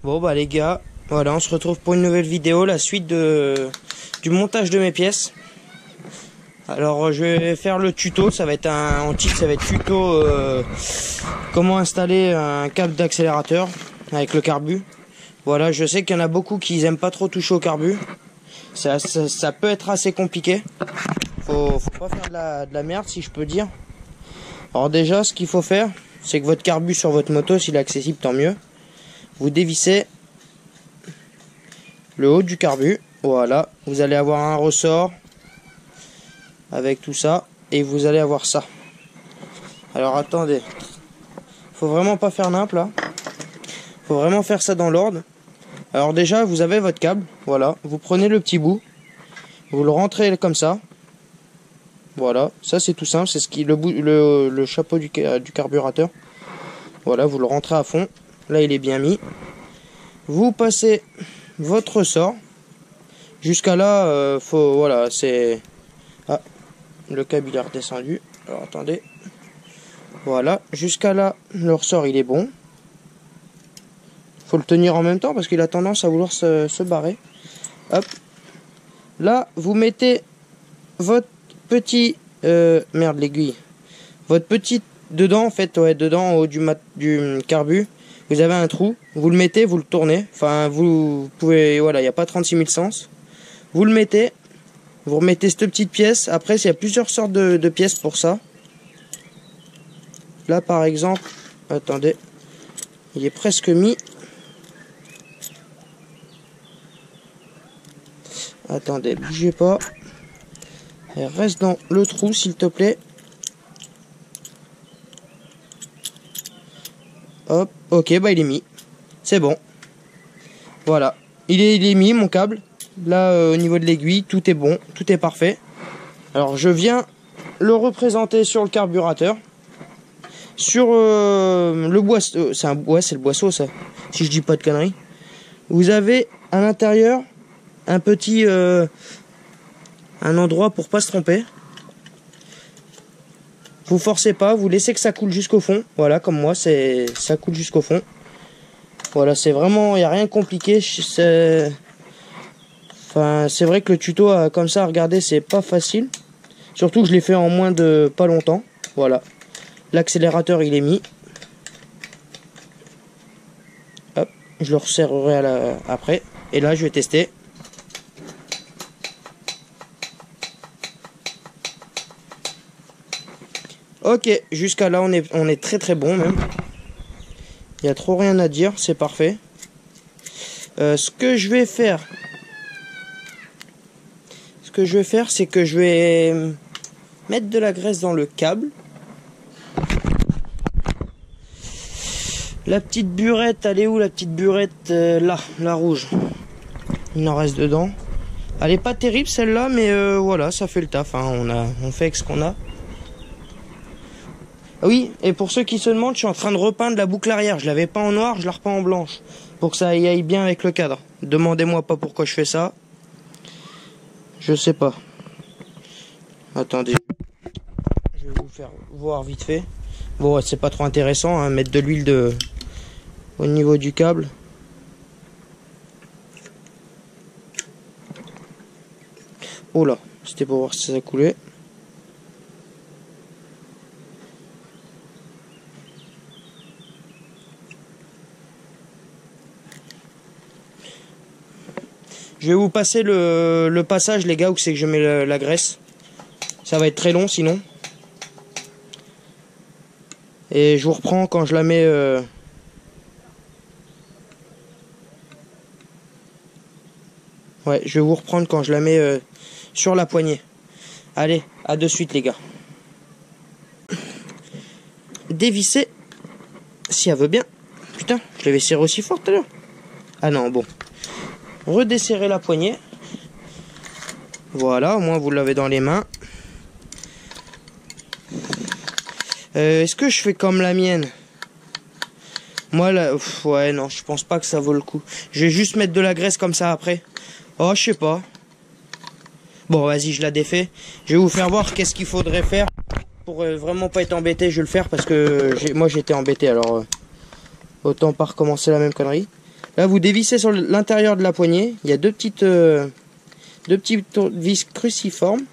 Bon bah les gars, voilà, on se retrouve pour une nouvelle vidéo, la suite du montage de mes pièces. Alors je vais faire le tuto, ça va être en titre, ça va être tuto comment installer un câble d'accélérateur avec le carbu. Voilà, je sais qu'il y en a beaucoup qui aiment pas trop toucher au carbu. Ça peut être assez compliqué. Faut pas faire de la merde, si je peux dire. Alors déjà, ce qu'il faut faire, c'est que votre carbu sur votre moto, s'il est accessible, tant mieux. Vous dévissez le haut du carbu. Voilà, vous allez avoir un ressort avec tout ça et vous allez avoir ça. Alors attendez, faut vraiment pas faire nimp là. Faut vraiment faire ça dans l'ordre. Alors déjà, vous avez votre câble. Voilà, vous prenez le petit bout, vous le rentrez comme ça. Voilà, ça c'est tout simple, c'est ce qui le chapeau du carburateur. Voilà, vous le rentrez à fond. Là, il est bien mis. Vous passez votre ressort. Jusqu'à là, voilà, c'est... Ah, le câble il est redescendu. Alors attendez. Voilà, jusqu'à là, le ressort il est bon. Faut le tenir en même temps parce qu'il a tendance à vouloir se barrer. Hop. Là, vous mettez votre petit... merde, l'aiguille. Votre petit... Dedans, en fait, ouais, dedans, au haut du carbu, vous avez un trou. Vous le mettez, vous le tournez. Enfin, vous pouvez... Voilà, il n'y a pas 36 000 sens. Vous le mettez. Vous remettez cette petite pièce. Après, il y a plusieurs sortes de pièces pour ça. Là, par exemple... Attendez. Il est presque mis. Attendez, bougez pas. Et reste dans le trou, s'il te plaît. Hop, ok, bah il est mis. C'est bon. Voilà. Il est mis, mon câble. Là, au niveau de l'aiguille, tout est bon. Tout est parfait. Alors, je viens le représenter sur le carburateur. Sur le boisseau. C'est le boisseau, ça. Si je dis pas de conneries. Vous avez à l'intérieur un petit... un endroit pour pas se tromper. Vous forcez pas, vous laissez que ça coule jusqu'au fond. Voilà, comme moi, ça coule jusqu'au fond. Voilà, c'est vraiment, il n'y a rien de compliqué. Enfin, c'est vrai que le tuto comme ça, regardez, c'est pas facile. Surtout que je l'ai fait en moins de pas longtemps. Voilà. L'accélérateur, il est mis. Hop, je le resserrerai après. Et là, je vais tester. Ok, jusqu'à là on est très très bon même. Il n'y a trop rien à dire, c'est parfait. Ce que je vais faire, c'est que je vais mettre de la graisse dans le câble. La petite burette, elle est où la petite burette? Là, la rouge. Il en reste dedans. Elle est pas terrible celle-là, mais voilà, ça fait le taf. Hein. On fait avec ce qu'on a. Oui, et pour ceux qui se demandent, je suis en train de repeindre la boucle arrière. Je l'avais peint en noir, je la repeins en blanche. Pour que ça aille bien avec le cadre. Demandez-moi pas pourquoi je fais ça. Je sais pas. Attendez. Je vais vous faire voir vite fait. Bon, c'est pas trop intéressant, hein, mettre de l'huile au niveau du câble. Oh là, c'était pour voir si ça coulait. Je vais vous passer le passage, les gars, où c'est que je mets la graisse. Ça va être très long, sinon. Et je vous reprends quand je la mets... Ouais, je vais vous reprendre quand je la mets sur la poignée. Allez, à de suite, les gars. Dévisser, si elle veut bien. Putain, je l'avais serré aussi fort tout à l'heure. Ah non, bon. Redesserrer la poignée. Voilà, au moins vous l'avez dans les mains. Est-ce que je fais comme la mienne? Moi là, ouais non, je pense pas que ça vaut le coup. Je vais juste mettre de la graisse comme ça après. Oh, je sais pas. Bon, vas-y, je la défais. Je vais vous faire voir qu'est-ce qu'il faudrait faire pour vraiment pas être embêté. Je vais le faire parce que moi j'étais embêté, alors autant pas recommencer la même connerie. Là, vous dévissez sur l'intérieur de la poignée. Il y a deux petites vis cruciformes.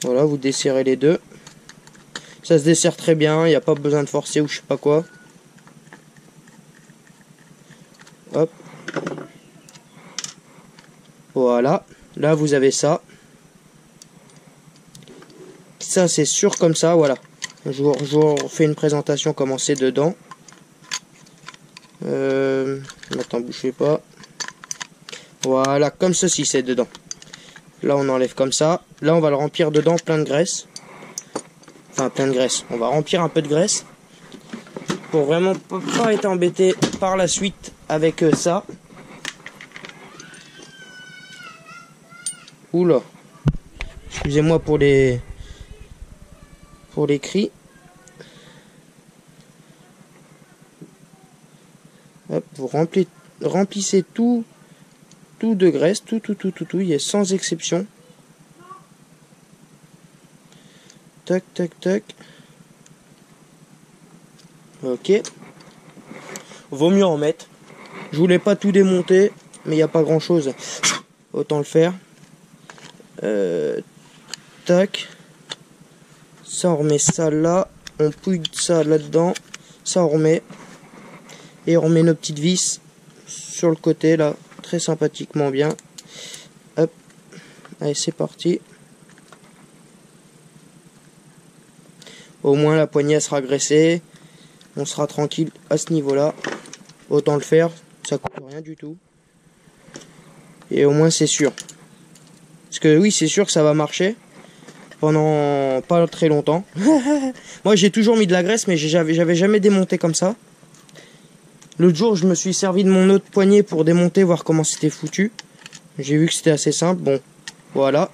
Voilà, vous desserrez les deux. Ça se desserre très bien, il n'y a pas besoin de forcer ou je sais pas quoi. Hop. Voilà, là vous avez ça. Ça c'est sûr comme ça, voilà. Je vous refais une présentation comment c'est dedans. Attends, bougez pas. Voilà, comme ceci c'est dedans. Là on enlève comme ça. Là on va le remplir dedans plein de graisse. Enfin plein de graisse. On va remplir un peu de graisse. Pour vraiment pas être embêté par la suite avec ça. Oula. Excusez-moi pour les cris. Hop, vous remplissez tout de graisse, tout, il y a sans exception. Tac, tac, tac. Ok. Vaut mieux en mettre. Je voulais pas tout démonter, mais il n'y a pas grand chose. Autant le faire. Tac. Ça, on remet ça là. On pouille ça là-dedans. Ça, on remet. Et on remet nos petites vis sur le côté là. Très sympathiquement bien. Hop. Allez, c'est parti. Au moins la poignée sera graissée. On sera tranquille à ce niveau-là. Autant le faire. Ça coûte rien du tout. Et au moins c'est sûr. Parce que oui, c'est sûr que ça va marcher. Pendant pas très longtemps. Moi j'ai toujours mis de la graisse, mais j'avais jamais démonté comme ça. L'autre jour je me suis servi de mon autre poignée pour démonter, voir comment c'était foutu. J'ai vu que c'était assez simple. Bon, voilà.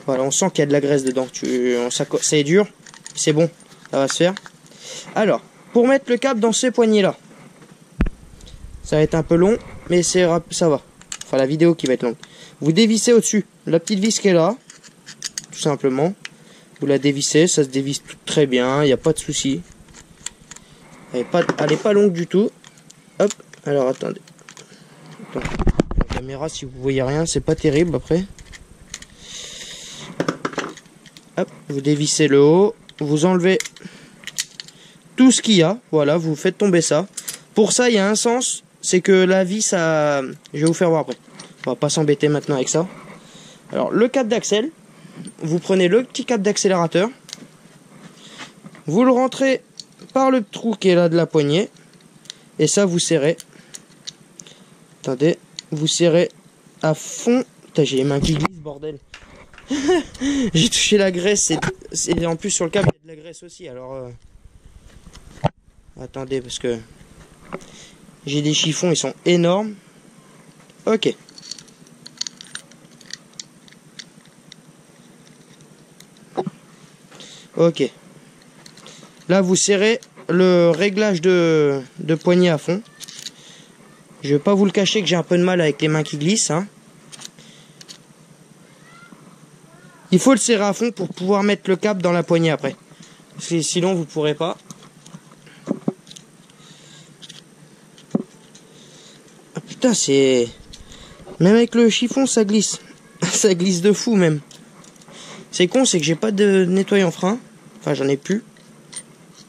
Voilà, on sent qu'il y a de la graisse dedans. C'est dur. C'est bon, ça va se faire. Alors, pour mettre le câble dans ces poignées là. Ça va être un peu long, mais ça va. Enfin, la vidéo qui va être longue. Vous dévissez au-dessus la petite vis qui est là. Tout simplement. Vous la dévissez, ça se dévisse tout très bien, il n'y a pas de souci. Elle est pas longue du tout. Hop, alors attendez. La caméra, si vous voyez rien, c'est pas terrible après. Hop, vous dévissez le haut, vous enlevez tout ce qu'il y a. Voilà, vous faites tomber ça. Pour ça, il y a un sens, c'est que la vis, je vais vous faire voir après. On va pas s'embêter maintenant avec ça. Alors, le câble d'axel, vous prenez le petit câble d'accélérateur, vous le rentrez par le trou qui est là de la poignée, et ça vous serrez. Attendez, vous serrez à fond. Putain, j'ai les mains qui glissent, bordel. J'ai touché la graisse, et en plus sur le câble il y a de la graisse aussi, alors attendez, parce que j'ai des chiffons, ils sont énormes. Ok. Ok. Là, vous serrez le réglage de poignée à fond. Je vais pas vous le cacher que j'ai un peu de mal avec les mains qui glissent. Hein. Il faut le serrer à fond pour pouvoir mettre le câble dans la poignée après. Parce que sinon, vous pourrez pas. Ah, putain, c'est... Même avec le chiffon, ça glisse. Ça glisse de fou, même. C'est con, c'est que j'ai pas de nettoyant frein. Enfin, j'en ai plus.